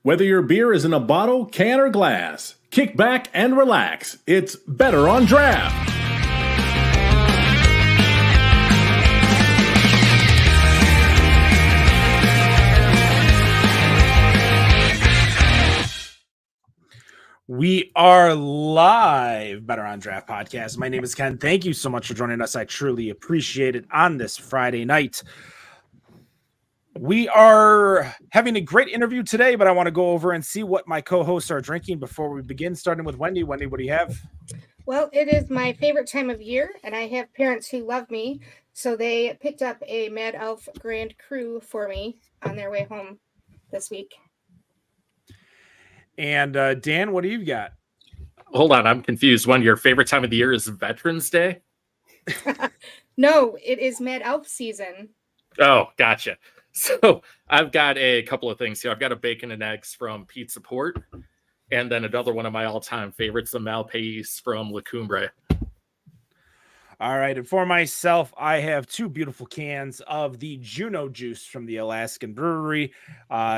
Whether your beer is in a bottle, can, or glass, kick back and relax. It's Better on Draft. We are live, Better on Draft podcast. My name is Ken. Thank you so much for joining us. I truly appreciate it on this Friday night. We are having a great interview today, but I want to go over and see what my co-hosts are drinking before we begin, starting with Wendy. Wendy, what do you have? Well, it is my favorite time of year, and I have parents who love me, so they picked up a Mad Elf Grand Cru for me on their way home this week. And Dan, what do you got? Hold on, I'm confused. One, your favorite time of the year is Veterans Day? No, it is Mad Elf season. Oh, gotcha. So I've got a couple of things here. I've got a bacon and eggs from Pizza Port, and then another one of my all-time favorites, the Malpais from La Cumbre. All right, and for myself, I have two beautiful cans of the Juno juice from the Alaskan Brewery,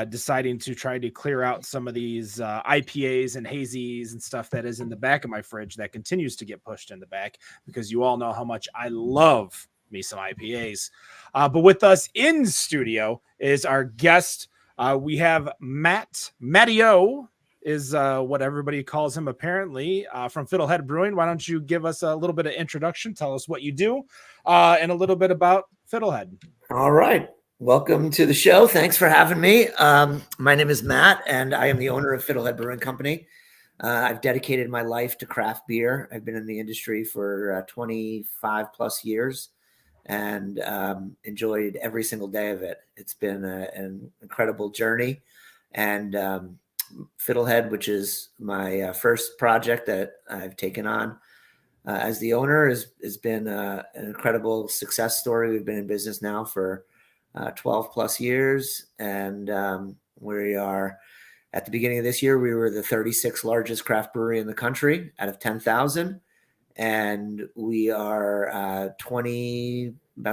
deciding to try to clear out some of these IPAs and hazies and stuff that is in the back of my fridge that continues to get pushed in the back, because you all know how much I love me some IPAs. But with us in studio is our guest. We have Matty-O, is what everybody calls him apparently, from Fiddlehead Brewing. Why don't you give us a little bit of introduction, tell us what you do, and a little bit about Fiddlehead. All right. Welcome to the show. Thanks for having me. My name is Matt, and I am the owner of Fiddlehead Brewing Company. I've dedicated my life to craft beer. I've been in the industry for 25 plus years and enjoyed every single day of it. It's been an incredible journey. And Fiddlehead, which is my first project that I've taken on as the owner, has been an incredible success story. We've been in business now for 12 plus years, and we are at the beginning of this year, we were the 36th largest craft brewery in the country out of 10,000, and we are about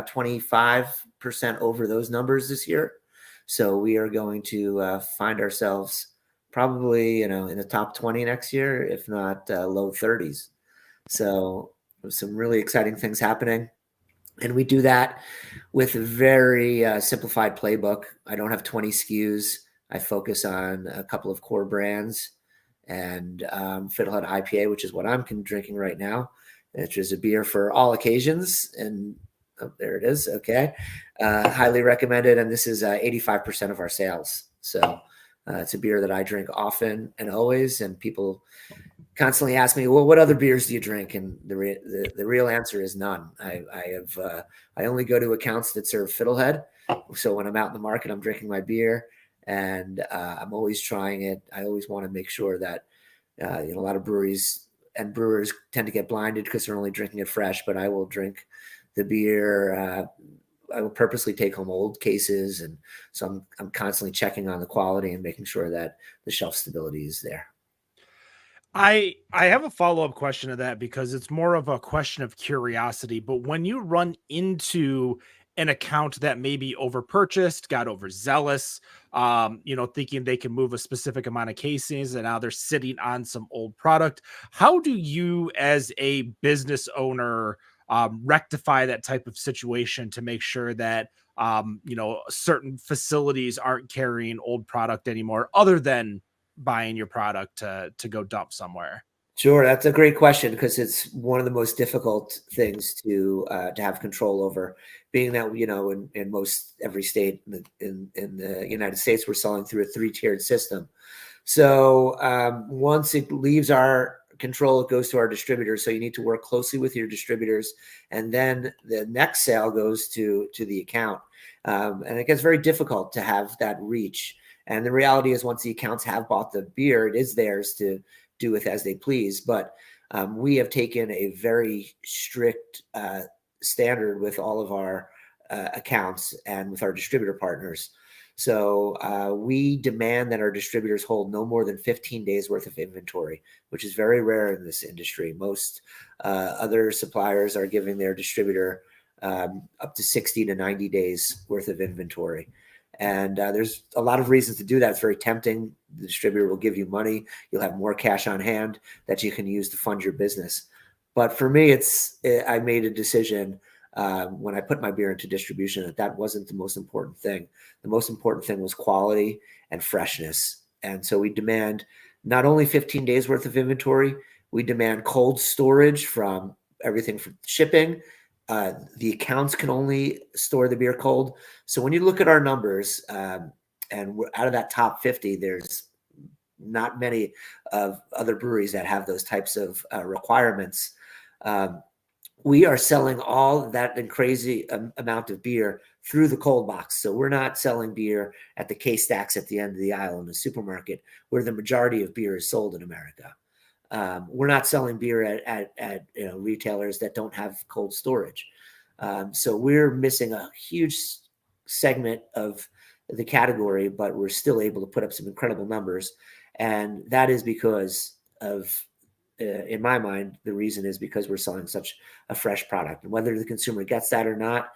25% over those numbers this year. So we are going to find ourselves probably, in the top 20 next year, if not low 30s. So some really exciting things happening. And we do that with a very simplified playbook. I don't have 20 SKUs. I focus on a couple of core brands and Fiddlehead IPA, which is what I'm drinking right now, which is a beer for all occasions. And there it is. Okay. Highly recommended. And this is 85% of our sales. So it's a beer that I drink often and always, and people constantly ask me, well, what other beers do you drink? And the real answer is none. I only go to accounts that serve Fiddlehead. So when I'm out in the market, I'm drinking my beer, and I'm always trying it. I always want to make sure that a lot of breweries and brewers tend to get blinded because they're only drinking it fresh, but I will drink the beer. I will purposely take home old cases, and so I'm constantly checking on the quality and making sure that the shelf stability is there. I have a follow-up question to that, because it's more of a question of curiosity. But when you run into an account that maybe overpurchased, got overzealous, thinking they can move a specific amount of cases, and now they're sitting on some old product, how do you, as a business owner, rectify that type of situation to make sure that certain facilities aren't carrying old product anymore, other than buying your product to go dump somewhere? Sure, that's a great question, because it's one of the most difficult things to have control over, being that in most every state in the United States, we're selling through a 3-tiered system. So once it leaves our control, it goes to our distributors. So you need to work closely with your distributors, and then the next sale goes to the account, and it gets very difficult to have that reach. And the reality is, once the accounts have bought the beer, it is theirs to do with as they please. But we have taken a very strict standard with all of our accounts and with our distributor partners. So we demand that our distributors hold no more than 15 days worth of inventory, which is very rare in this industry. Most other suppliers are giving their distributor up to 60 to 90 days worth of inventory. And there's a lot of reasons to do that. It's very tempting. The distributor will give you money. You'll have more cash on hand that you can use to fund your business. But for me, I made a decision when I put my beer into distribution that wasn't the most important thing. The most important thing was quality and freshness. And so we demand not only 15 days worth of inventory, we demand cold storage from everything from shipping. The accounts can only store the beer cold. So when you look at our numbers, and we're out of that top 50, there's not many of other breweries that have those types of requirements. We are selling all that and crazy amount of beer through the cold box. So we're not selling beer at the case stacks at the end of the aisle in the supermarket, where the majority of beer is sold in America. We're not selling beer at retailers that don't have cold storage. So we're missing a huge segment of the category, but we're still able to put up some incredible numbers. And that is because of, in my mind, the reason is because we're selling such a fresh product. And whether the consumer gets that or not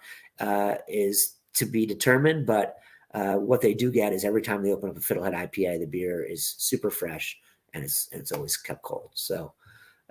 is to be determined. But what they do get is every time they open up a Fiddlehead IPA, the beer is super fresh and it's always kept cold. So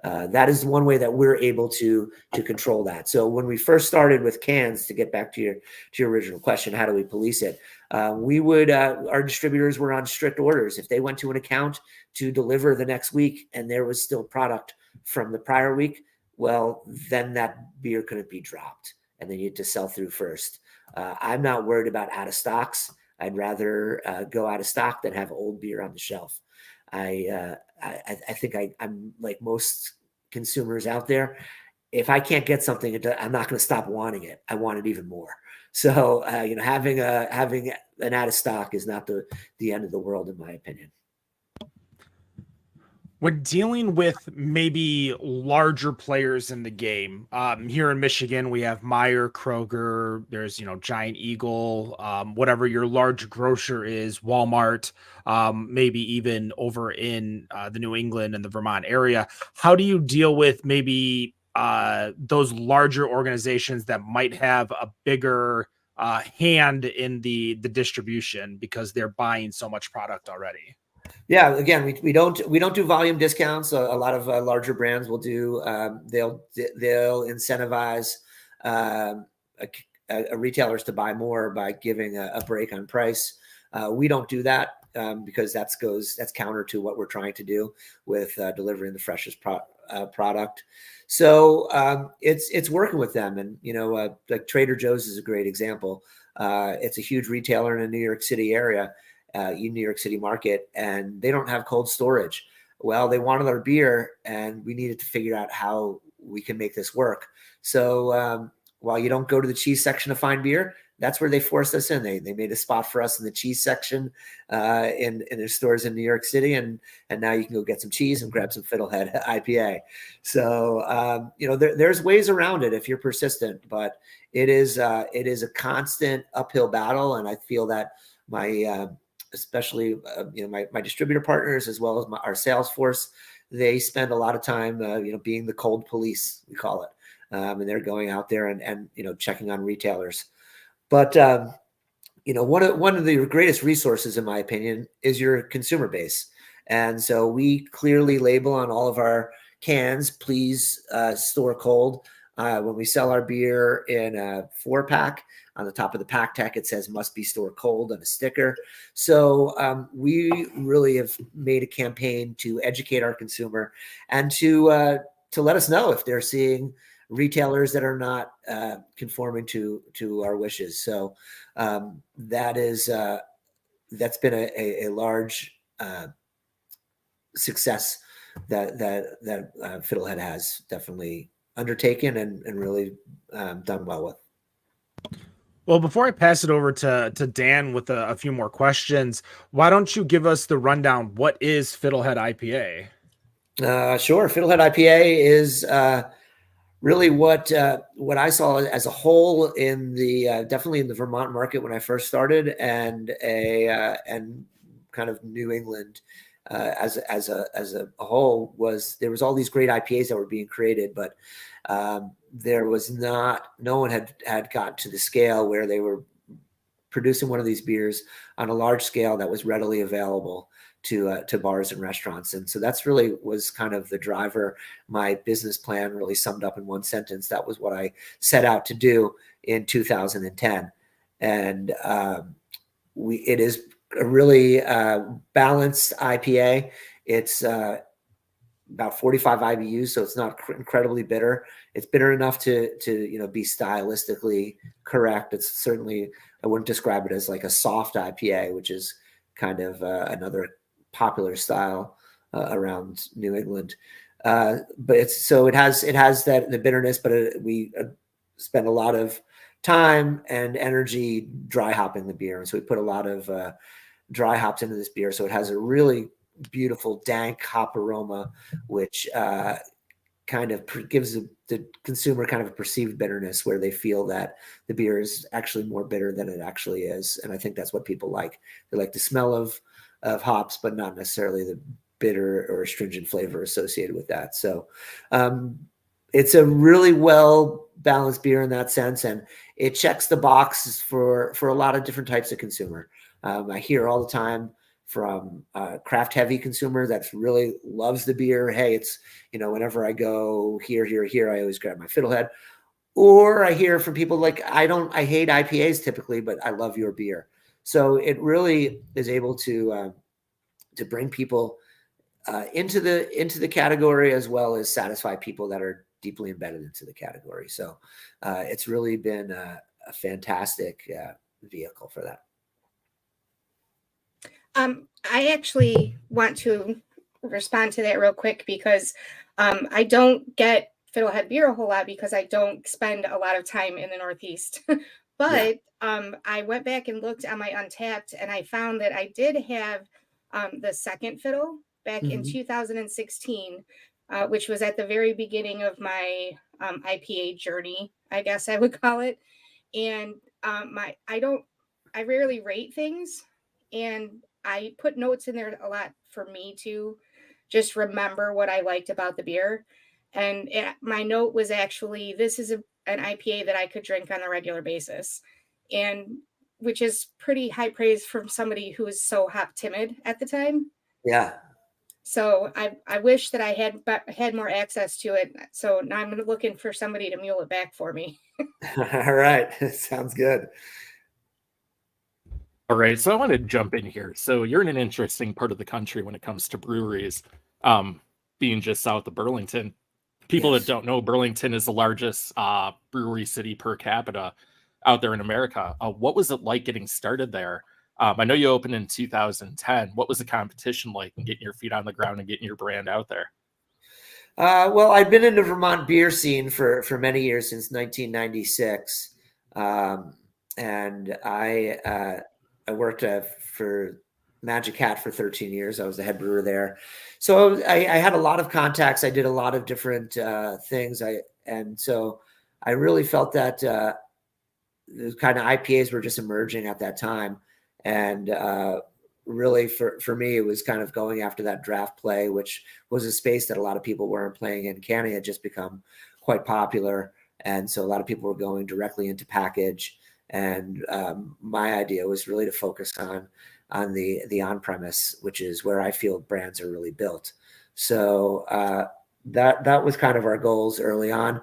that is one way that we're able to control that. So when we first started with cans, to get back to your original question, how do we police it? Our distributors were on strict orders. If they went to an account to deliver the next week and there was still product from the prior week, well, then that beer couldn't be dropped and they need to sell through first. I'm not worried about out of stocks. I'd rather go out of stock than have old beer on the shelf. I think I'm like most consumers out there. If I can't get something, I'm not going to stop wanting it. I want it even more. So having an out of stock is not the end of the world, in my opinion. When dealing with maybe larger players in the game, here in Michigan, we have Meijer, Kroger, there's, Giant Eagle, whatever your large grocer is, Walmart, maybe even over in the New England and the Vermont area. How do you deal with maybe those larger organizations that might have a bigger hand in the distribution because they're buying so much product already? Yeah, again, we don't do volume discounts. A lot of larger brands will do. They'll incentivize retailers to buy more by giving a break on price. We don't do that because that's counter to what we're trying to do with delivering the freshest product. So it's working with them, and like Trader Joe's is a great example. It's a huge retailer in the New York City area. In New York City market, and they don't have cold storage. Well, they wanted our beer, and we needed to figure out how we can make this work. So while you don't go to the cheese section to find beer, that's where they forced us in. They made a spot for us in the cheese section in their stores in New York City, and now you can go get some cheese and grab some Fiddlehead IPA. So there's ways around it if you're persistent, but it is a constant uphill battle, and I feel that especially my distributor partners, as well as our sales force, they spend a lot of time, being the cold police, we call it. And they're going out there and checking on retailers. But, one of the greatest resources, in my opinion, is your consumer base. And so we clearly label on all of our cans, please store cold. When we sell our beer in a 4-pack, on the top of the pack tech, it says must be stored cold on a sticker. So we really have made a campaign to educate our consumer and to let us know if they're seeing retailers that are not conforming to our wishes. So that's been a large success that Fiddlehead has definitely undertaken and really done well with. Well, before I pass it over to Dan with a few more questions, why don't you give us the rundown? What is Fiddlehead IPA? Sure. Fiddlehead IPA is really what I saw as a whole in the definitely in the Vermont market when I first started, and kind of New England as a whole, was there was all these great IPAs that were being created, but there was no one had gotten to the scale where they were producing one of these beers on a large scale that was readily available to bars and restaurants. And so that's really was kind of the driver. My business plan really summed up in one sentence. That was what I set out to do in 2010. And it is a really balanced IPA. It's about 45 IBUs, so it's not incredibly bitter. It's bitter enough to be stylistically correct. It's certainly, I wouldn't describe it as like a soft IPA, which is kind of another popular style around New England. But it has the bitterness, but we spend a lot of time and energy dry hopping the beer, and so we put a lot of dry hops into this beer, so it has a really beautiful dank hop aroma, which kind of gives the consumer kind of a perceived bitterness where they feel that the beer is actually more bitter than it actually is. And I think that's what people like. They like the smell of hops, but not necessarily the bitter or astringent flavor associated with that. So it's a really well balanced beer in that sense, and it checks the boxes for a lot of different types of consumer. I hear all the time from craft heavy consumer that really loves the beer. Hey, it's, whenever I go here, I always grab my Fiddlehead. Or I hear from people like, I hate IPAs typically, but I love your beer. So it really is able to bring people into the category, as well as satisfy people that are deeply embedded into the category. So it's really been a fantastic vehicle for that. I actually want to respond to that real quick because I don't get Fiddlehead beer a whole lot because I don't spend a lot of time in the Northeast. But I went back and looked on my Untapped, and I found that I did have the second Fiddle back in 2016, which was at the very beginning of my IPA journey, I guess I would call it. And I rarely rate things, and I put notes in there a lot for me to just remember what I liked about the beer. And my note was actually, this is an IPA that I could drink on a regular basis, and which is pretty high praise from somebody who was so hop timid at the time. Yeah. So I wish that I had more access to it. So now I'm looking for somebody to mule it back for me. All right. Sounds good. All right, so I want to jump in here. So you're in an interesting part of the country when it comes to breweries, being just south of Burlington. People that don't know, Burlington is the largest brewery city per capita out there in America. What was it like getting started there? I know you opened in 2010. What was the competition like and getting your feet on the ground and getting your brand out there? Well, I've been in the Vermont beer scene for many years, since 1996. And I worked for Magic Hat for 13 years. I was the head brewer there. So I had a lot of contacts. I did a lot of different things. So I really felt that the kind of IPAs were just emerging at that time. And really for me, it was kind of going after that draft play, which was a space that a lot of people weren't playing in. Canning had just become quite popular. And so a lot of people were going directly into package. And my idea was really to focus on the on-premise, which is where I feel brands are really built. So that was kind of our goals early on.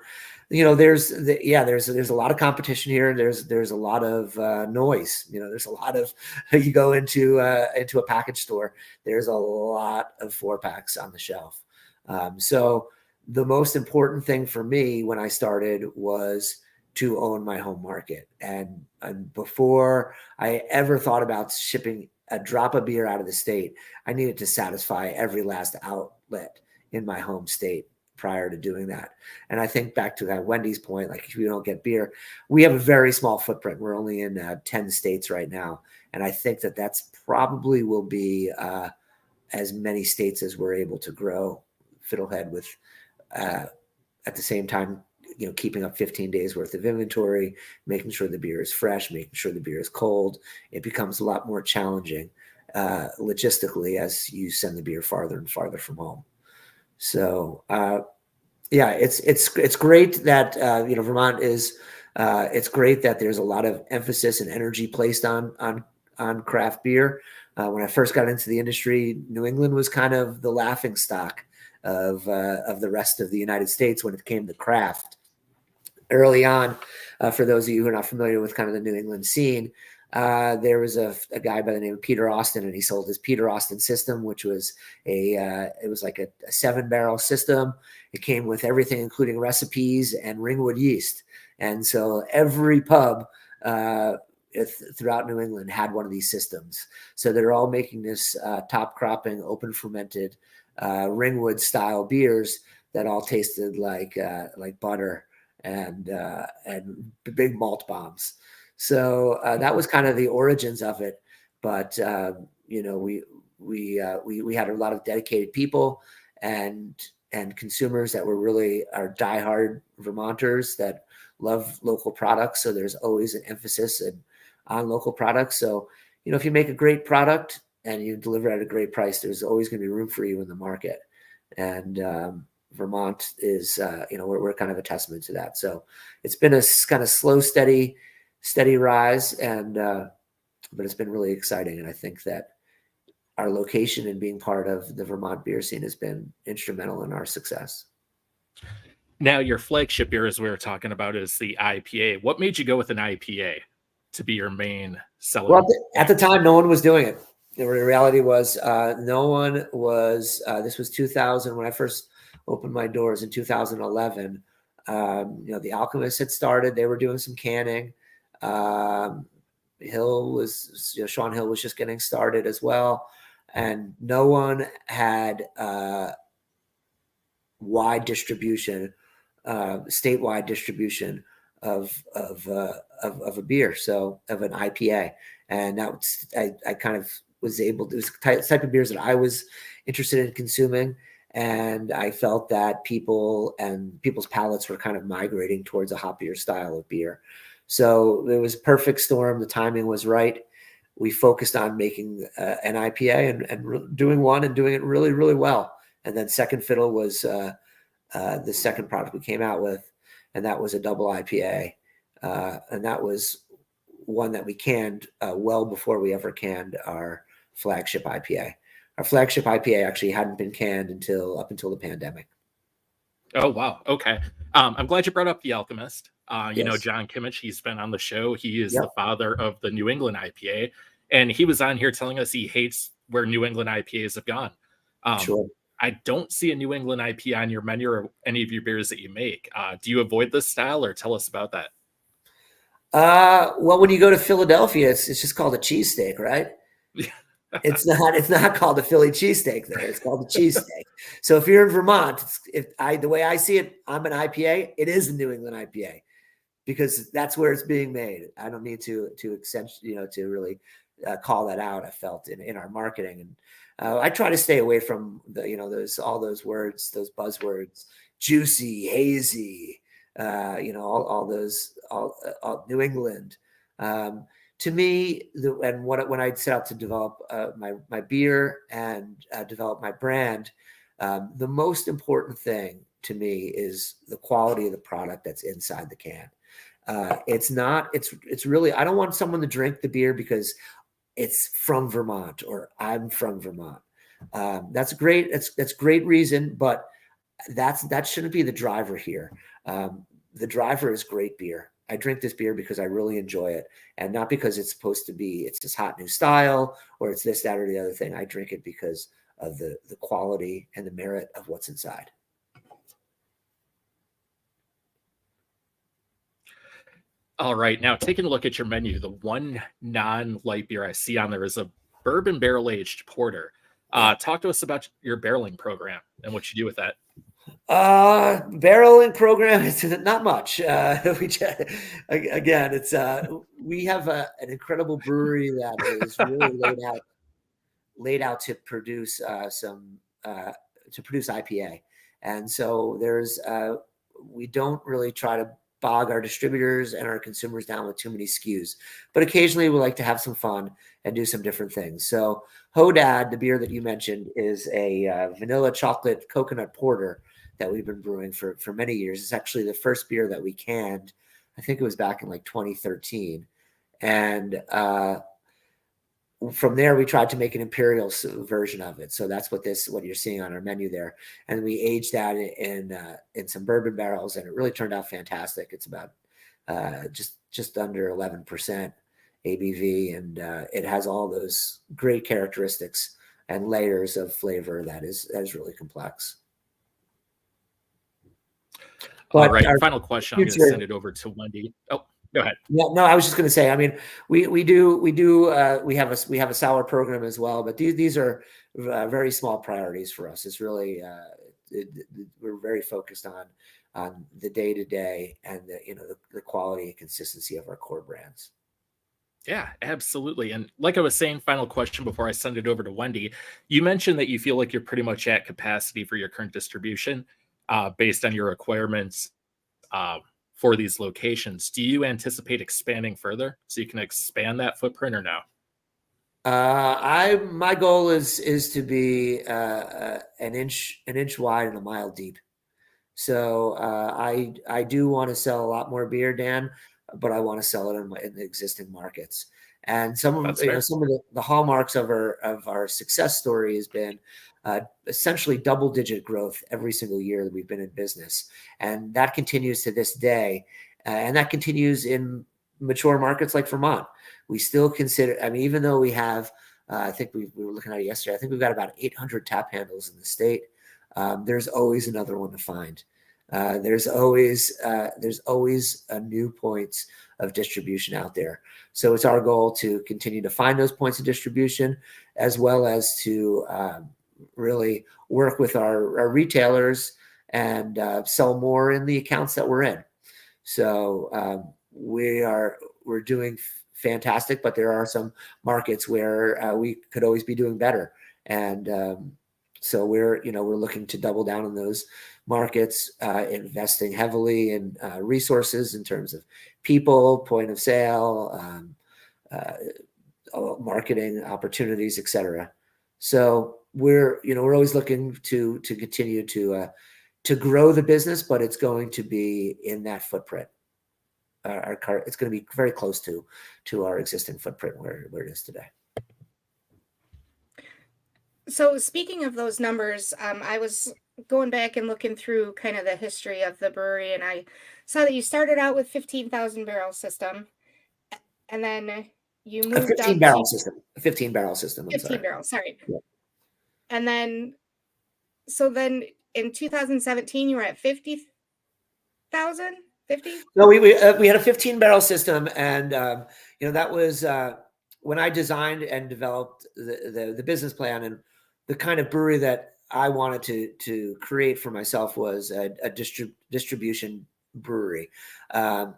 There's a lot of competition here. There's a lot of noise. There's a lot of, you go into a package store, there's a lot of 4-packs on the shelf. So the most important thing for me when I started was to own my home market. And before I ever thought about shipping a drop of beer out of the state, I needed to satisfy every last outlet in my home state prior to doing that. And I think back to that Wendy's point, like, if we don't get beer, we have a very small footprint. We're only in 10 states right now. And I think that's probably will be as many states as we're able to grow Fiddlehead with at the same time, keeping up 15 days worth of inventory, making sure the beer is fresh, making sure the beer is cold. It becomes a lot more challenging logistically as you send the beer farther and farther from home. So it's great that Vermont is It's great that there's a lot of emphasis and energy placed on craft beer. When I first got into the industry, New England was kind of the laughing stock of the rest of the United States when it came to craft. Early on, for those of you who are not familiar with kind of the New England scene, there was a guy by the name of Peter Austin, and he sold his Peter Austin system, which was it was like a 7-barrel system. It came with everything, including recipes and Ringwood yeast. And so every pub throughout New England had one of these systems. So they're all making this top cropping, open fermented Ringwood style beers that all tasted like butter and big malt bombs. So that was kind of the origins of it. But we had a lot of dedicated people and consumers that were really our diehard Vermonters that love local products. So there's always an emphasis on local products. So, if you make a great product and you deliver at a great price, there's always going to be room for you in the market. And Vermont is, we're kind of a testament to that. So it's been a kind of slow, steady rise. But it's been really exciting. And I think that our location and being part of the Vermont beer scene has been instrumental in our success. Now, your flagship beer, as we were talking about, is the IPA. What made you go with an IPA to be your main seller? Well, at the time, no one was doing it. The reality was no one was. This was 2000 when I first opened my doors in 2011. The Alchemists had started. They were doing some canning. Sean Hill was just getting started as well. And no one had wide distribution, statewide distribution of a beer, so of an IPA, and that was, I kind of was able to. It was the type of beers that I was interested in consuming, and I felt that people's palates were kind of migrating towards a hoppier style of beer. So it was a perfect storm. The timing was right. We focused on making an IPA and doing one and doing it really, really well. And then Second Fiddle was the second product we came out with, and that was a double IPA. And that was one that we canned well before we ever canned our flagship IPA. Our flagship IPA actually hadn't been canned up until the pandemic. Oh, wow. Okay. I'm glad you brought up The Alchemist. Yes. John Kimmich, he's been on the show. He is Yep. the father of the New England IPA. And he was on here telling us he hates where New England IPAs have gone. Sure. I don't see a New England IPA on your menu or any of your beers that you make. Do you avoid this style, or tell us about that? Well, when you go to Philadelphia, it's just called a cheesesteak, right? It's not called a Philly cheesesteak there. It's called a cheesesteak. So if you're in Vermont, the way I see it, I'm an IPA. It is a New England IPA because that's where it's being made. I don't need to really call that out. I felt in our marketing, and I try to stay away from all those words, those buzzwords, juicy, hazy, all those New England. To me, when I set out to develop my beer and develop my brand, the most important thing to me is the quality of the product that's inside the can. It's really, I don't want someone to drink the beer because it's from Vermont or I'm from Vermont. That's great. That's great reason, but that shouldn't be the driver here. The driver is great beer. I drink this beer because I really enjoy it, and not because it's supposed to be, it's this hot new style or it's this, that, or the other thing. I drink it because of the quality and the merit of what's inside. All right. Now, taking a look at your menu, the one non-light beer I see on there is a bourbon barrel-aged porter. Talk to us about your barreling program and what you do with that. Barreling program is not much. We have an incredible brewery that is really laid out to produce IPA, and so we don't really try to bog our distributors and our consumers down with too many SKUs, but occasionally we like to have some fun and do some different things. So Hodad, the beer that you mentioned, is a vanilla chocolate coconut porter that we've been brewing for many years. It's actually the first beer that we canned I think it was back in like 2013. And from there, we tried to make an imperial version of it. So that's what you're seeing on our menu there. And we aged that in some bourbon barrels, and it really turned out fantastic. It's about just under 11% ABV, and it has all those great characteristics and layers of flavor that is really complex. All right, final question. I'm going to send it over to Wendy. Oh, go ahead. Yeah, no, I was just going to say, I mean, we have a sour program as well, but these are very small priorities for us. It's really we're very focused on the day to day and the quality and consistency of our core brands. Yeah, absolutely. And like I was saying, final question before I send it over to Wendy. You mentioned that you feel like you're pretty much at capacity for your current distribution based on your requirements for these locations. Do you anticipate expanding further so you can expand that footprint or no? My goal is to be an inch wide and a mile deep. So I do want to sell a lot more beer, Dan, but I want to sell it in the existing markets. And some of the hallmarks of our success story has been essentially double-digit growth every single year that we've been in business, and that continues to this day. And that continues in mature markets like Vermont. We still consider, I mean, even though we have, I think we were looking at it yesterday, I think we've got about 800 tap handles in the state. There's always another one to find. There's always a new points of distribution out there. So it's our goal to continue to find those points of distribution, as well as to really work with our retailers and sell more in the accounts that we're in. So we're doing fantastic, but there are some markets where we could always be doing better. And so we're looking to double down on those markets, investing heavily in resources in terms of people, point of sale, marketing opportunities, et cetera. So we're always looking to continue to grow the business, but it's going to be in that footprint. It's going to be very close to our existing footprint where it is today. So speaking of those numbers, I was going back and looking through kind of the history of the brewery, and I saw that you started out with 15,000 barrel system, and then you moved a 15 barrel system. A 15 barrel system. 15 barrels, sorry. Yeah. And then in 2017, you were at 50,000. 50? No, we had a 15 barrel system, and that was when I designed and developed the business plan, and the kind of brewery that I wanted to create for myself was a distribution brewery. At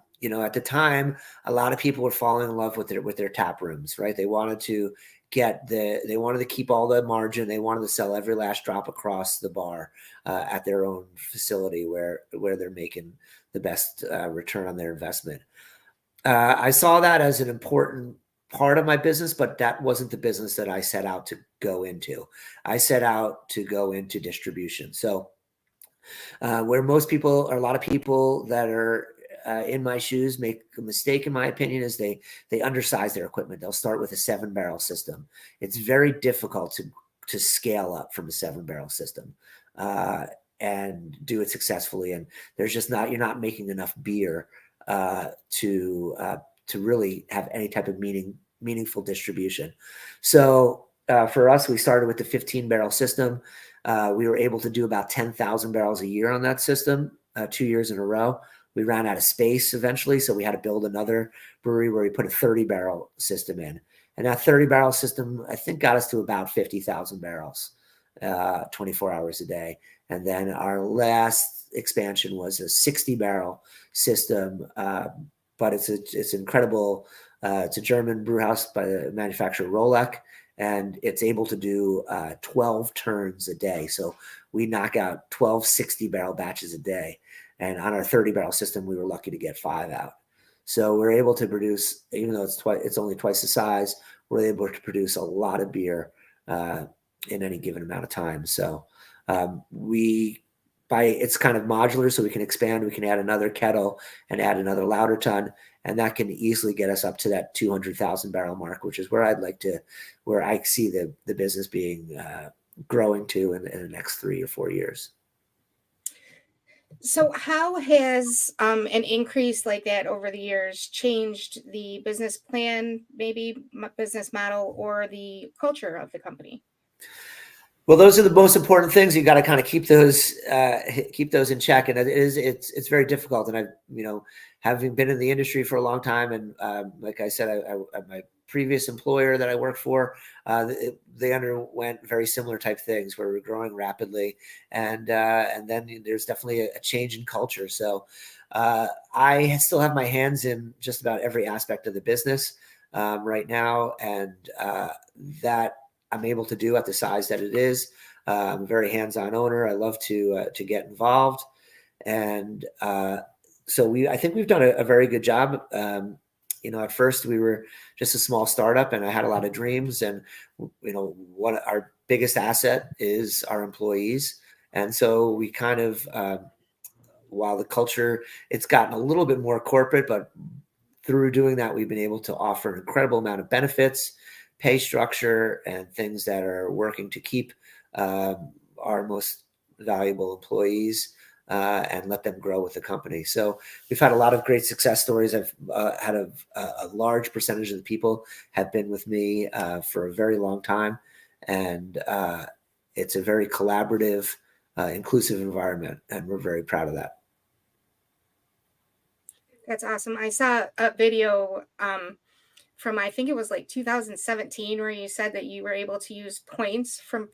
the time, a lot of people were falling in love with their tap rooms, right? They wanted to keep all the margin. They wanted to sell every last drop across the bar at their own facility where they're making the best return on their investment. I saw that as an important part of my business, but that wasn't the business that I set out to go into. I set out to go into distribution. So where most people, or a lot of people that are in my shoes, make a mistake, in my opinion, is they undersize their equipment. They'll start with a 7 barrel system. It's very difficult to scale up from a 7 barrel system and do it successfully. And you're not making enough beer to really have any type of meaningful distribution. So for us, we started with the 15 barrel system. We were able to do about 10,000 barrels a year on that system 2 years in a row. We ran out of space eventually, so we had to build another brewery where we put a 30 barrel system in. And that 30 barrel system, I think, got us to about 50,000 barrels, 24 hours a day. And then our last expansion was a 60 barrel system, but it's incredible. It's a German brew house by the manufacturer Rolek, and it's able to do 12 turns a day. So we knock out 12 60 barrel batches a day. And on our 30 barrel system, we were lucky to get 5 out. So we're able to produce, even though it's only twice the size, we're able to produce a lot of beer in any given amount of time. So we it's kind of modular, so we can expand. We can add another kettle and add another lauter tun, and that can easily get us up to that 200,000 barrel mark, which is where where I see the business being growing to in the next 3 or 4 years. So how has an increase like that over the years changed the business plan, maybe business model, or the culture of the company? Well, those are the most important things. You got to kind of keep those in check, and it's very difficult. And having been in the industry for a long time, and like I said, my previous employer that I worked for, they underwent very similar type things where we're growing rapidly, and then there's definitely a change in culture. So I still have my hands in just about every aspect of the business right now, and that I'm able to do at the size that it is. I'm a very hands-on owner. I love to get involved, and so I think we've done a very good job. At first we were just a small startup, and I had a lot of dreams. And what our biggest asset is our employees, and so we kind of, while the culture it's gotten a little bit more corporate, but through doing that, we've been able to offer an incredible amount of benefits, pay structure, and things that are working to keep our most valuable employees and let them grow with the company. So we've had a lot of great success stories. I've had a large percentage of the people have been with me for a very long time, and it's a very collaborative, inclusive environment, and we're very proud of that. That's awesome. I saw a video from, I think it was like 2017, where you said that you were able to use points from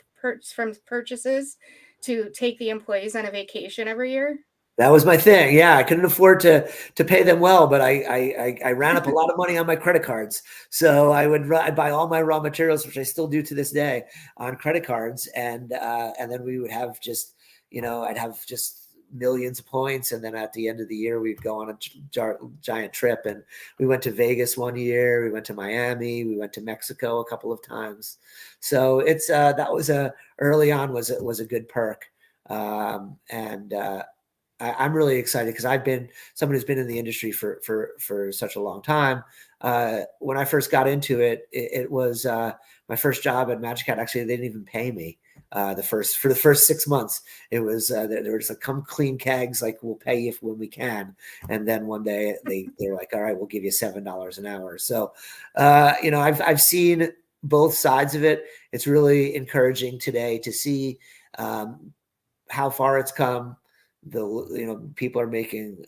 purchases to take the employees on a vacation every year. That was my thing. Yeah, I couldn't afford to pay them well, but I ran up a lot of money on my credit cards. So I'd buy all my raw materials, which I still do to this day, on credit cards, and then we would have just, I'd have just millions of points, and then at the end of the year we'd go on a giant trip. And we went to Vegas one year, we went to Miami, we went to Mexico a couple of times. So it's that was early on was a good perk, and I'm really excited because I've been someone who's been in the industry for such a long time. When I first got into it, it was my first job at Magic Hat. Actually, they didn't even pay me for the first 6 months. It was they were just like, come clean kegs, like we'll pay you when we can. And then one day they're like, all right, we'll give you $7 an hour. So I've seen both sides of it. It's really encouraging today to see how far it's come. People are making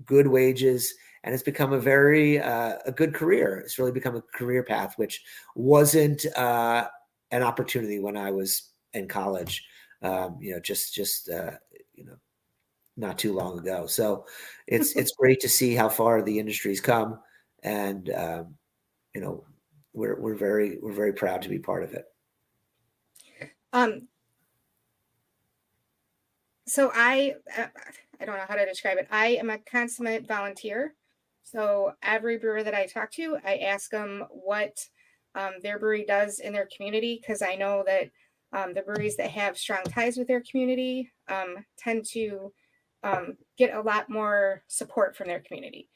good wages, and it's become a good career. It's really become a career path, which wasn't an opportunity when I was in college, just not too long ago. So it's great to see how far the industry's come, and we're very proud to be part of it. So I don't know how to describe it. I am a consummate volunteer. So every brewer that I talk to, I ask them what their brewery does in their community, because I know that the breweries that have strong ties with their community tend to get a lot more support from their community.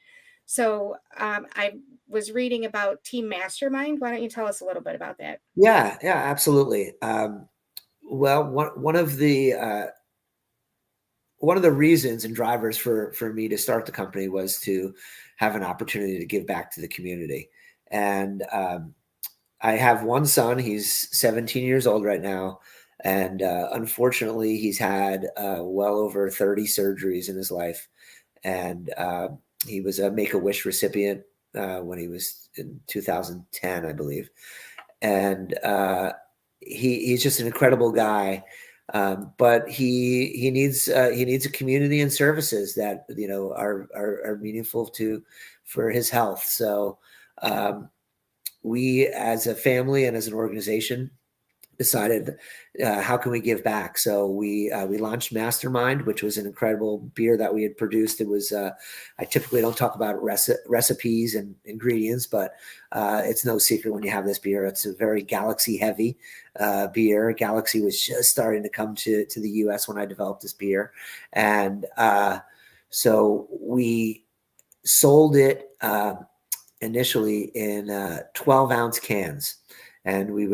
So I was reading about Team Mastermind. Why don't you tell us a little bit about that? Yeah, absolutely. Well, one of the reasons and drivers for me to start the company was to have an opportunity to give back to the community. And I have one son. He's 17 years old right now. And unfortunately, he's had well over 30 surgeries in his life. And he was a Make-A-Wish recipient when he was in 2010, I believe. And he's just an incredible guy. But he needs a community and services that are meaningful for his health. So we, as a family and as an organization, decided how can we give back. So we launched Mastermind, which was an incredible beer that we had produced. It was I typically don't talk about recipes and ingredients, but it's no secret when you have this beer. It's a very Galaxy heavy beer. Galaxy was just starting to come to the US when I developed this beer, and so we sold it initially in 12-ounce cans. And we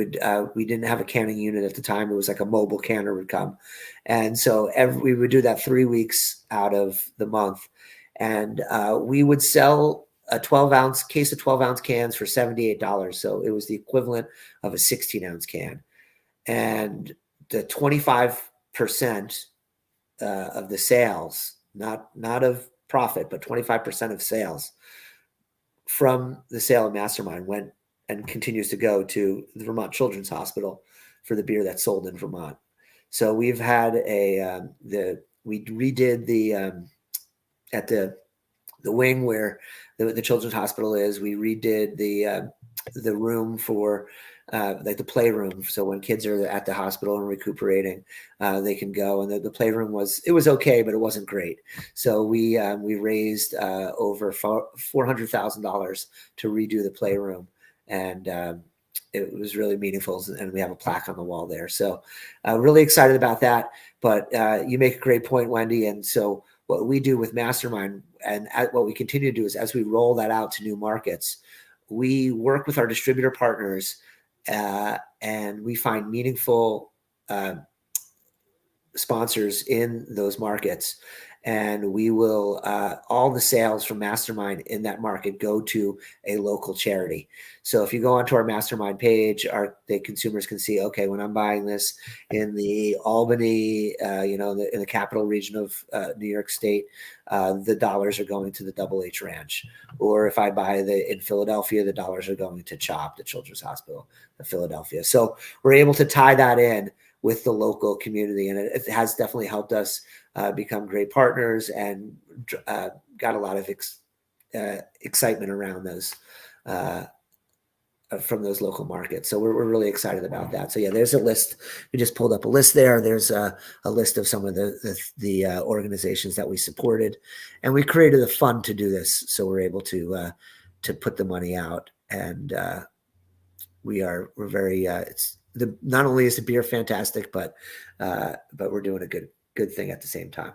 didn't have a canning unit at the time. It was like a mobile canner would come. And so we would do that 3 weeks out of the month. And we would sell a 12-ounce case of 12-ounce cans for $78. So it was the equivalent of a 16-ounce can. And the 25% of the sales, not of profit, but 25% of sales from the sale of Mastermind went and continues to go to the Vermont Children's Hospital for the beer that's sold in Vermont. So we've had we redid at the wing where the Children's Hospital is. We redid the room for like the playroom. So when kids are at the hospital and recuperating, they can go. And the playroom was okay, but it wasn't great. So we raised over $400,000 to redo the playroom. And it was really meaningful, and we have a plaque on the wall there. So really excited about that. But you make a great point, Wendy. And so what we do with Mastermind and what we continue to do is as we roll that out to new markets, we work with our distributor partners and we find meaningful sponsors in those markets. And we will, all the sales from Mastermind in that market go to a local charity. So if you go onto our Mastermind page, the consumers can see, okay, when I'm buying this in the Albany, in the capital region of New York State, the dollars are going to the Double H Ranch. Or if I buy in Philadelphia, the dollars are going to CHOP, the Children's Hospital of Philadelphia. So we're able to tie that in with the local community. And it has definitely helped us become great partners and got a lot of excitement around those from those local markets. So we're really excited about that. So yeah, there's a list. We just pulled up a list there. There's a list of some of the organizations that we supported, and we created a fund to do this. So we're able to put the money out, and we're very not only is the beer fantastic, but we're doing a good thing at the same time.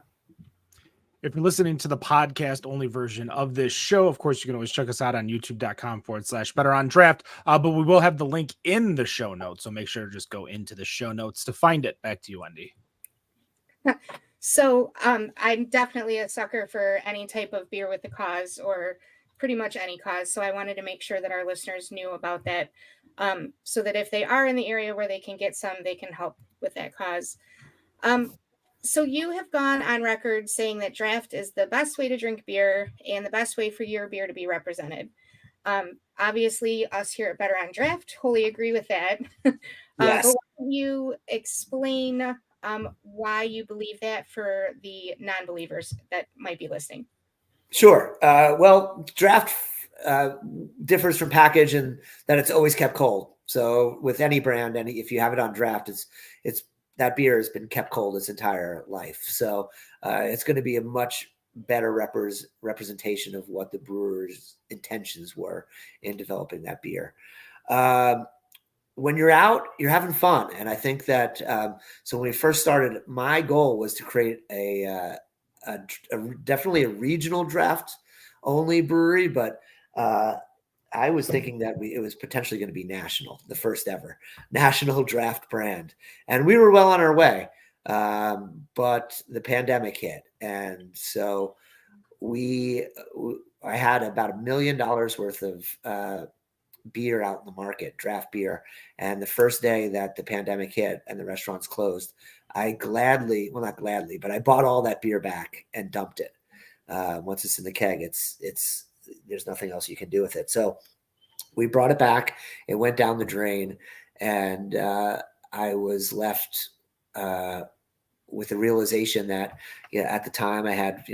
If you're listening to the podcast only version of this show, of course, you can always check us out on youtube.com/betterondraft. But we will have the link in the show notes. So make sure to just go into the show notes to find it. Back to you, Wendy. So I'm definitely a sucker for any type of beer with a cause, or pretty much any cause. So I wanted to make sure that our listeners knew about that, so that if they are in the area where they can get some, they can help with that cause. So you have gone on record saying that draft is the best way to drink beer and the best way for your beer to be represented. Obviously, us here at Better on Draft wholly agree with that. Yes. But why don't you explain why you believe that for the non-believers that might be listening? Sure. Well, draft differs from package in that it's always kept cold. So with any brand, and if you have it on draft, it's that beer has been kept cold its entire life. So it's going to be a much better representation of what the brewer's intentions were in developing that beer. When you're out, you're having fun. And I think that, so when we first started, my goal was to create definitely a regional draft only brewery, but I was thinking that it was potentially going to be national, the first ever national draft brand. And we were well on our way, but the pandemic hit. And so I had about $1 million worth of beer out in the market, draft beer. And the first day that the pandemic hit and the restaurants closed, I not gladly, but I bought all that beer back and dumped it. Once it's in the keg, there's nothing else you can do with it. So we brought it back. It went down the drain, and I was left with the realization that at the time I had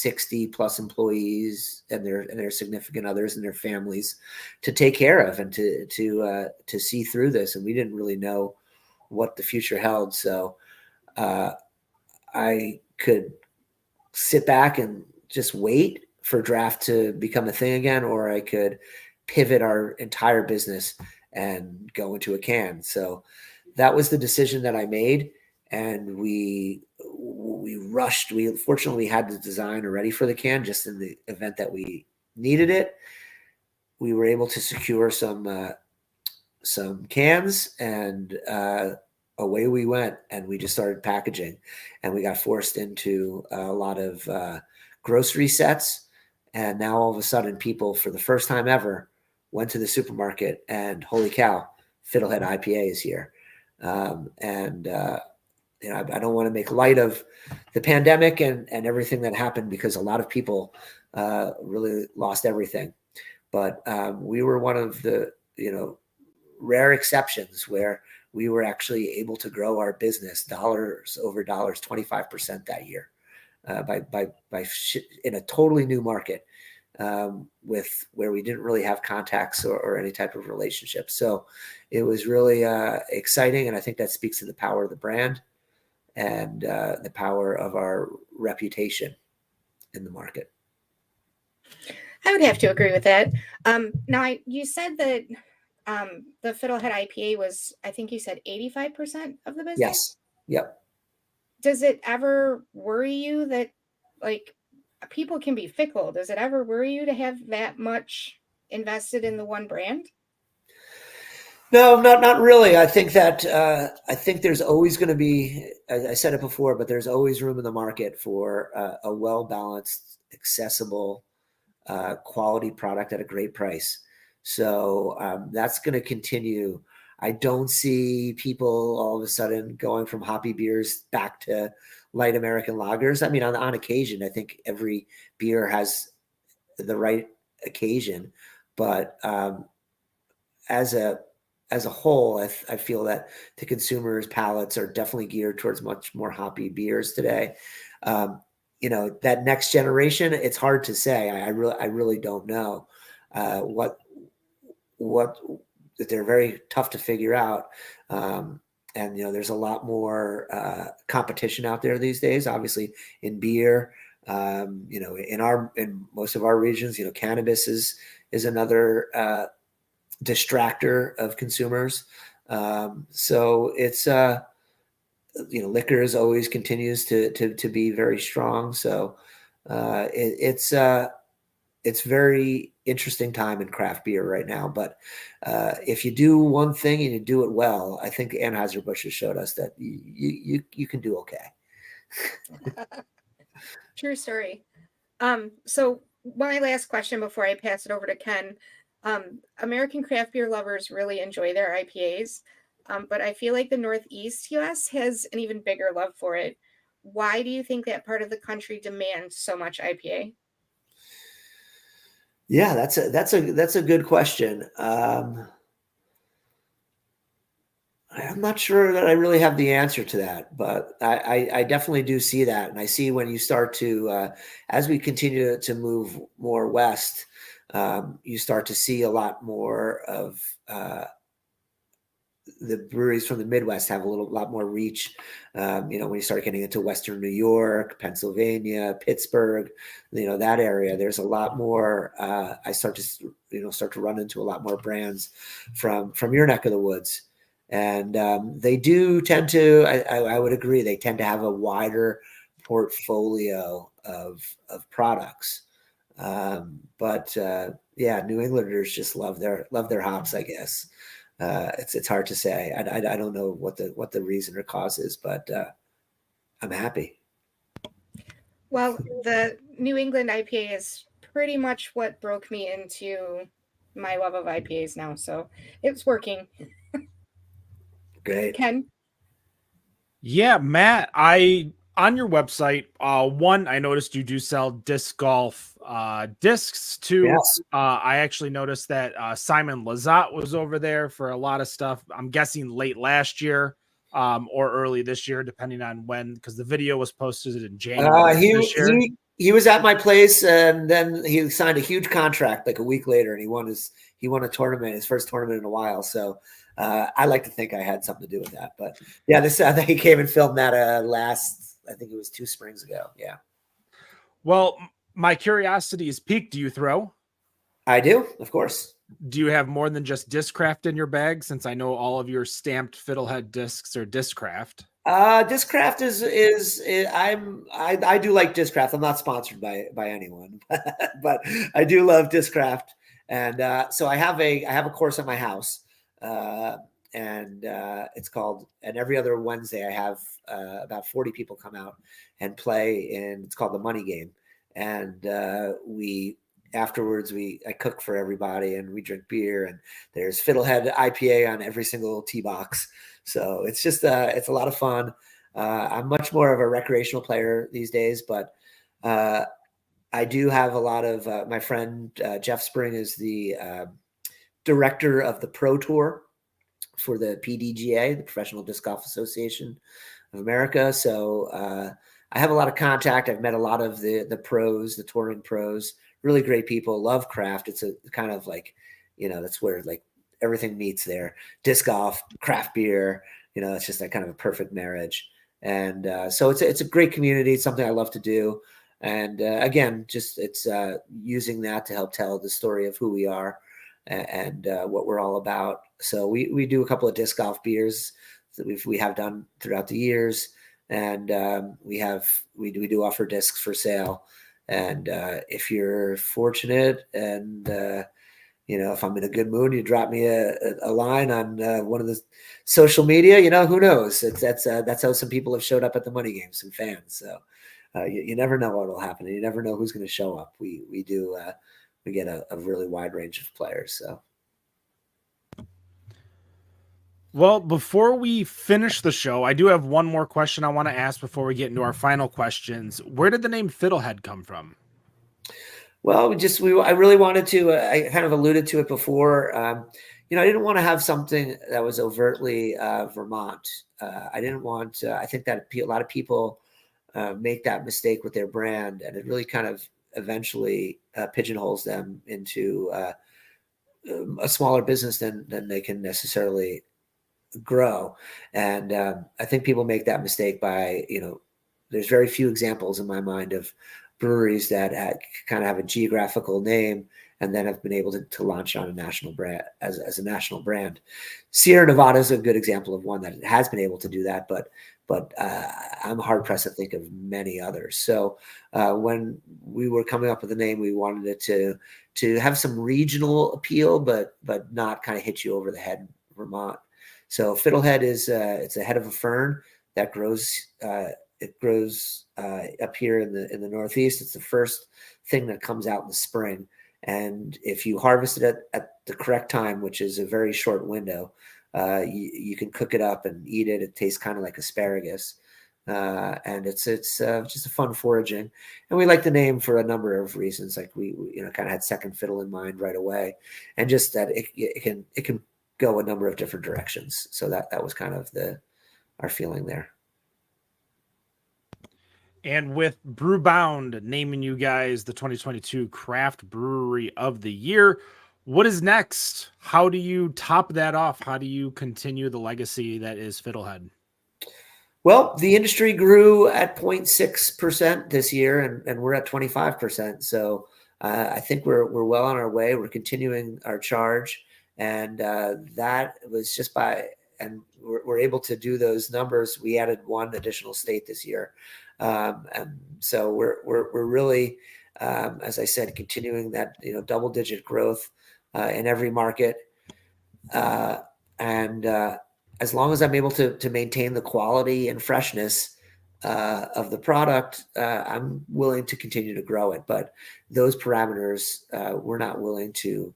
60 plus employees and their significant others and their families to take care of and to see through this. And we didn't really know what the future held. So I could sit back and just wait for draft to become a thing again, or I could pivot our entire business and go into a can. So that was the decision that I made. And we rushed. Fortunately had the design already for the can, just in the event that we needed it. We were able to secure some cans, and away we went. And we just started packaging, and we got forced into a lot of grocery sets. And now all of a sudden, people, for the first time ever, went to the supermarket, and holy cow, Fiddlehead IPA is here. I don't want to make light of the pandemic and everything that happened, because a lot of people really lost everything. But we were one of the rare exceptions where we were actually able to grow our business dollars over dollars 25% that year in a totally new market with where we didn't really have contacts or any type of relationship. So it was really exciting, and I think that speaks to the power of the brand and the power of our reputation in the market. I would have to agree with that. Now, you said that the Fiddlehead IPA was, I think you said 85% of the business? Yes. Yep. Does it ever worry you that, like, people can be fickle? Does it ever worry you to have that much invested in the one brand? No, not really. I think that I think there's always going to be, I said it before, but there's always room in the market for a well-balanced, accessible, quality product at a great price. So that's going to continue. I don't see people all of a sudden going from hoppy beers back to light American lagers. I mean, on occasion, I think every beer has the right occasion, but as a whole, I feel that the consumers' palates are definitely geared towards much more hoppy beers today. That next generation, it's hard to say. I really don't know what they're very tough to figure out. And there's a lot more competition out there these days. Obviously, in beer, in most of our regions, cannabis is another distractor of consumers. So it's liquors always continues to be very strong. So it's very interesting time in craft beer right now. But if you do one thing and you do it well, I think Anheuser-Busch has showed us that you can do okay. True story. So my last question before I pass it over to Ken. American craft beer lovers really enjoy their IPAs, but I feel like the Northeast US has an even bigger love for it. Why do you think that part of the country demands so much IPA? Yeah, that's a good question. I'm not sure that I really have the answer to that, but I definitely do see that. And I see when you start to, as we continue to move more west, you start to see a lot more of the breweries from the Midwest have a lot more reach. When you start getting into Western New York, Pennsylvania, Pittsburgh, that area, there's a lot more. I start to run into a lot more brands from your neck of the woods. And they do tend to, I would agree, they tend to have a wider portfolio of products. But New Englanders just love their hops, I guess. It's hard to say. I don't know what the reason or cause is, but I'm happy. Well, the New England IPA is pretty much what broke me into my love of IPAs now. So it's working. Great. Ken? Yeah, Matt, on your website, I noticed you do sell disc golf discs too. Yes. I actually noticed that Simon Lizotte was over there for a lot of stuff. I'm guessing late last year or early this year, depending on when, because the video was posted in January this year. He was at my place, and then he signed a huge contract like a week later, and he won a tournament, his first tournament in a while. So I like to think I had something to do with that. But yeah, this I think he came and filmed that last, I think it was 2 springs ago. Yeah. Well, my curiosity is piqued. Do you throw? I do, of course. Do you have more than just Discraft in your bag? Since I know all of your stamped Fiddlehead discs are Discraft. Discraft I do like Discraft. I'm not sponsored by anyone, but I do love Discraft. And so I have a course at my house, and it's called. And every other Wednesday, I have about 40 people come out and play, and it's called the Money Game. And afterwards I cook for everybody, and we drink beer, and there's Fiddlehead IPA on every single tee box. So it's just it's a lot of fun. I'm much more of a recreational player these days, but I do have a lot of my friend Jeff Spring is the director of the Pro Tour for the PDGA, the Professional Disc Golf Association of America. So I have a lot of contact. I've met a lot of the pros, the touring pros, really great people. Love craft. It's a kind of like, that's where like everything meets there. Disc golf, craft beer, it's just like kind of a perfect marriage. And so it's a great community. It's something I love to do. And again, just it's using that to help tell the story of who we are and what we're all about. So we do a couple of disc golf beers that we have done throughout the years. And we do offer discs for sale. And if you're fortunate and if I'm in a good mood, you drop me a line on one of the social media, who knows? That's how some people have showed up at the Money Game, some fans. So you never know what will happen. And you never know who's going to show up. We get a really wide range of players. So. Well, before we finish the show, I do have one more question I want to ask before we get into our final questions. Where did the name Fiddlehead come from? Well, I really wanted to, I kind of alluded to it before. I didn't want to have something that was overtly Vermont. I didn't want, I think that a lot of people make that mistake with their brand, and it really kind of eventually pigeonholes them into a smaller business than they can necessarily grow. And I think people make that mistake by, there's very few examples in my mind of breweries that kind of have a geographical name and then have been able to launch on a national brand as a national brand. Sierra Nevada is a good example of one that has been able to do that, but I'm hard pressed to think of many others. So when we were coming up with the name, we wanted it to have some regional appeal, but not kind of hit you over the head in Vermont. So Fiddlehead is it's a head of a fern that grows. It grows up here in the Northeast. It's the first thing that comes out in the spring, and if you harvest it at the correct time, which is a very short window, you can cook it up and eat it. It tastes kind of like asparagus, and it's just a fun foraging. And we like the name for a number of reasons. Like we kind of had Second Fiddle in mind right away, and just that it can go a number of different directions. So that was kind of our feeling there. And with Brewbound naming you guys the 2022 Craft Brewery of the Year, what is next? How do you top that off? How do you continue the legacy that is Fiddlehead? Well, the industry grew at 0.6% this year, and we're at 25%. So I think we're well on our way. We're continuing our charge. And that was just and we're able to do those numbers. We added one additional state this year. And so we're really, as I said, continuing that, double-digit growth in every market. And as long as I'm able to maintain the quality and freshness of the product, I'm willing to continue to grow it. But those parameters, we're not willing to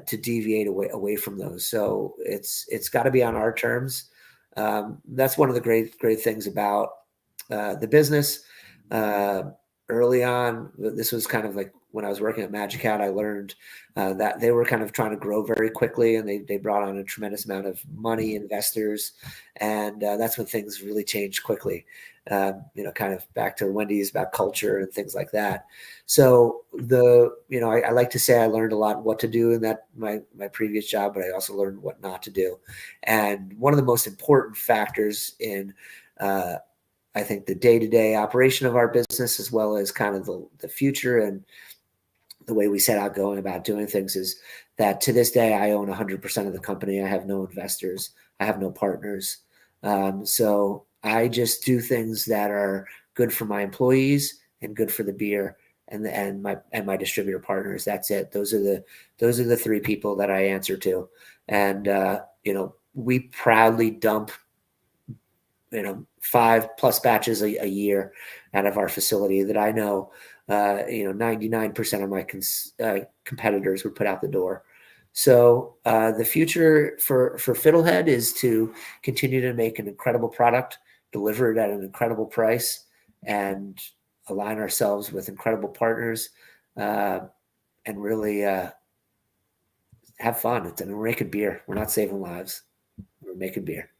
deviate away from those. So it's got to be on our terms. That's one of the great things about the business. early on, this was kind of like when I was working at Magic Hat, I learned that they were kind of trying to grow very quickly, and they brought on a tremendous amount of money, investors, and that's when things really changed quickly. Kind of back to Wendy's about culture and things like that. So I like to say I learned a lot what to do in that my previous job, but I also learned what not to do. And one of the most important factors in I think the day-to-day operation of our business, as well as kind of the future and the way we set out going about doing things, is that to this day, I own 100% of the company. I have no investors. I have no partners. So I just do things that are good for my employees and good for the beer and my distributor partners. That's it. Those are the three people that I answer to. And, we proudly dump 5+ batches a year out of our facility that I know 99% of my competitors would put out the door. So the future for Fiddlehead is to continue to make an incredible product, deliver it at an incredible price, and align ourselves with incredible partners, and really have fun. We're making beer. We're not saving lives. We're making beer.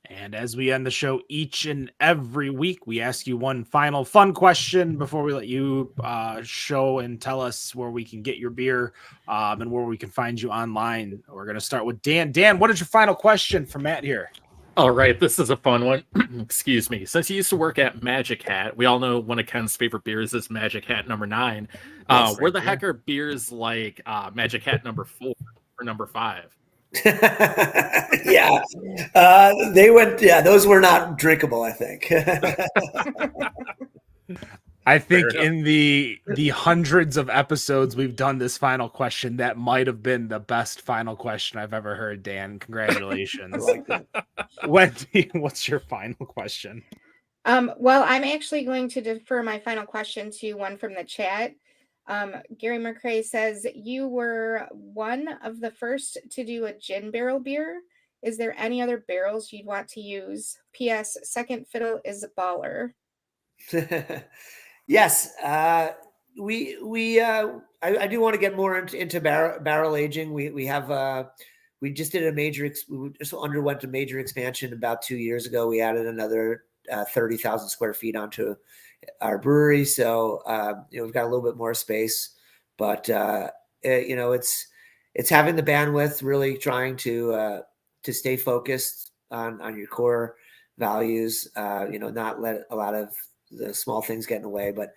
And as we end the show each and every week, we ask you one final fun question before we let you show and tell us where we can get your beer and where we can find you online. We're going to start with Dan. Dan, what is your final question for Matt here? All right, this is a fun one. Excuse me. Since you used to work at Magic Hat, we all know one of Ken's favorite beers is Magic Hat number 9. Yes, where the heck are beers like Magic Hat number 4 or number 5? Yeah, they went. Yeah, those were not drinkable, I think. I think in the hundreds of episodes we've done this final question, that might have been the best final question I've ever heard, Dan. Congratulations. I like that. Wendy, what's your final question? Well, I'm actually going to defer my final question to one from the chat. Gary McCrae says, you were one of the first to do a gin barrel beer. Is there any other barrels you'd want to use? P.S. Second fiddle is a baller. Yes, I do want to get more into barrel aging. We just did we just underwent a major expansion about 2 years ago. We added another 30,000 square feet onto our brewery, so we've got a little bit more space, but it's having the bandwidth, really trying to stay focused on your core values, not let a lot of the small things get in the way. But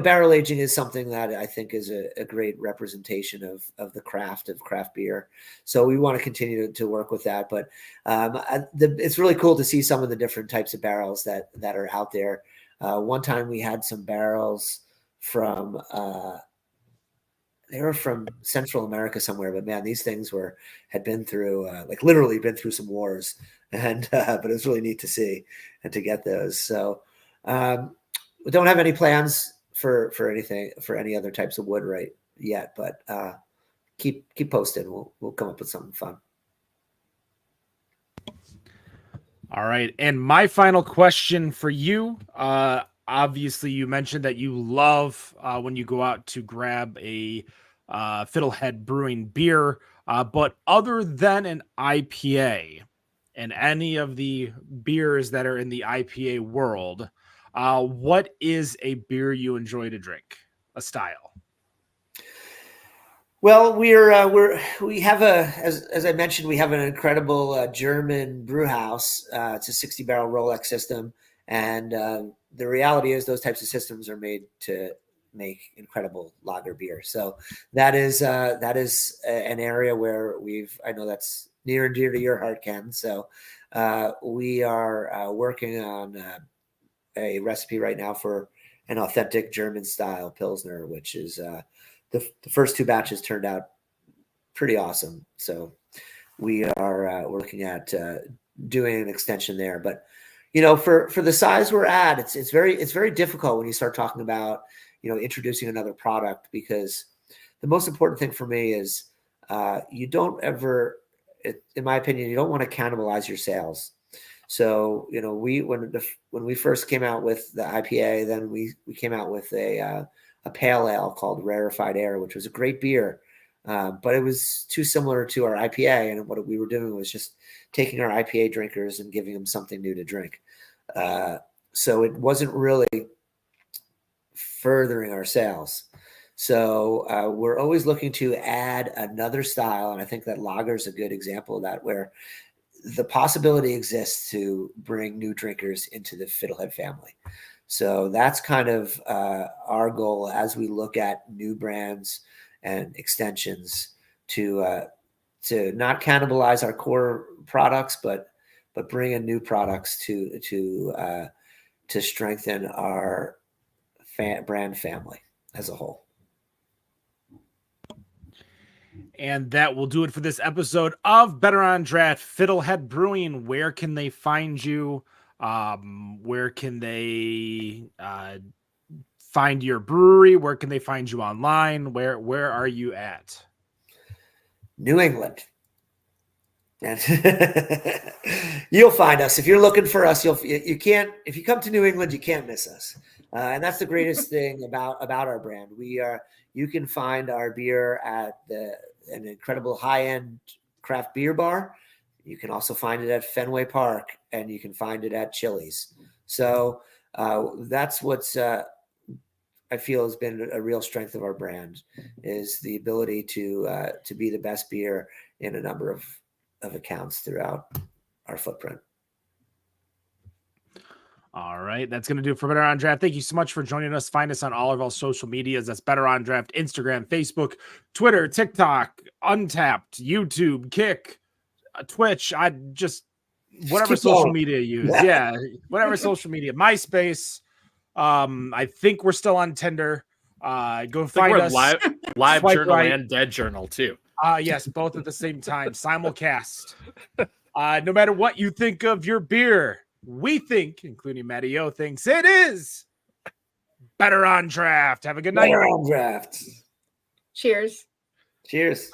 barrel aging is something that I think is a great representation of the craft beer. So we want to continue to work with that. But it's really cool to see some of the different types of barrels that are out there. One time we had some barrels from they were from Central America somewhere, but man, these things had been through literally been through some wars, and but it was really neat to see and to get those. So we don't have any plans for any other types of wood right yet, but keep posted. We'll come up with something fun. All right. And my final question for you, obviously you mentioned that you love when you go out to grab a Fiddlehead Brewing beer, but other than an IPA and any of the beers that are in the IPA world, what is a beer you enjoy to drink? A style? Well, we have as I mentioned, we have an incredible German brew house. It's a 60 barrel Rolex system, and the reality is those types of systems are made to make incredible lager beer. So that is an area where I know that's near and dear to your heart, Ken. So we are working on a recipe right now for an authentic German style Pilsner, which is the first 2 batches turned out pretty awesome. So we are we're looking at doing an extension there. But for the size we're at, it's very difficult when you start talking about introducing another product, because the most important thing for me is you don't ever, in my opinion, you don't want to cannibalize your sales. So, you know, when we first came out with the IPA, then we came out with a pale ale called Rarefied Air, which was a great beer. But it was too similar to our IPA. And what we were doing was just taking our IPA drinkers and giving them something new to drink. So it wasn't really furthering our sales. So we're always looking to add another style. And I think that lager is a good example of that, where the possibility exists to bring new drinkers into the Fiddlehead family. So that's kind of our goal as we look at new brands and extensions to not cannibalize our core products, but bring in new products to strengthen our brand family as a whole. And that will do it for this episode of Better on Draft. Fiddlehead Brewing, where can they find you? Where can they find your brewery? Where can they find you online? Where are you at? New England. And you'll find us. If you're looking for us, you can't, if you come to New England, you can't miss us. And that's the greatest thing about our brand. You can find our beer at an incredible high-end craft beer bar. You can also find it at Fenway Park, and you can find it at Chili's. So that's what's I feel has been a real strength of our brand, is the ability to be the best beer in a number of accounts throughout our footprint. All right, that's going to do it for Better on Draft. Thank you so much for joining us. Find us on all of our social medias. That's Better on Draft: Instagram, Facebook, Twitter, TikTok, Untapped, YouTube, Kick, Twitch. Whatever social media you use. Yeah, whatever social media. MySpace. I think we're still on Tinder. Go find us. Live journal right. and dead journal too. Yes, both at the same time. Simulcast. No matter what you think of your beer, we think, including Matty O, thinks it is Better on Draft. Have a good night. Better on Draft. Cheers. Cheers.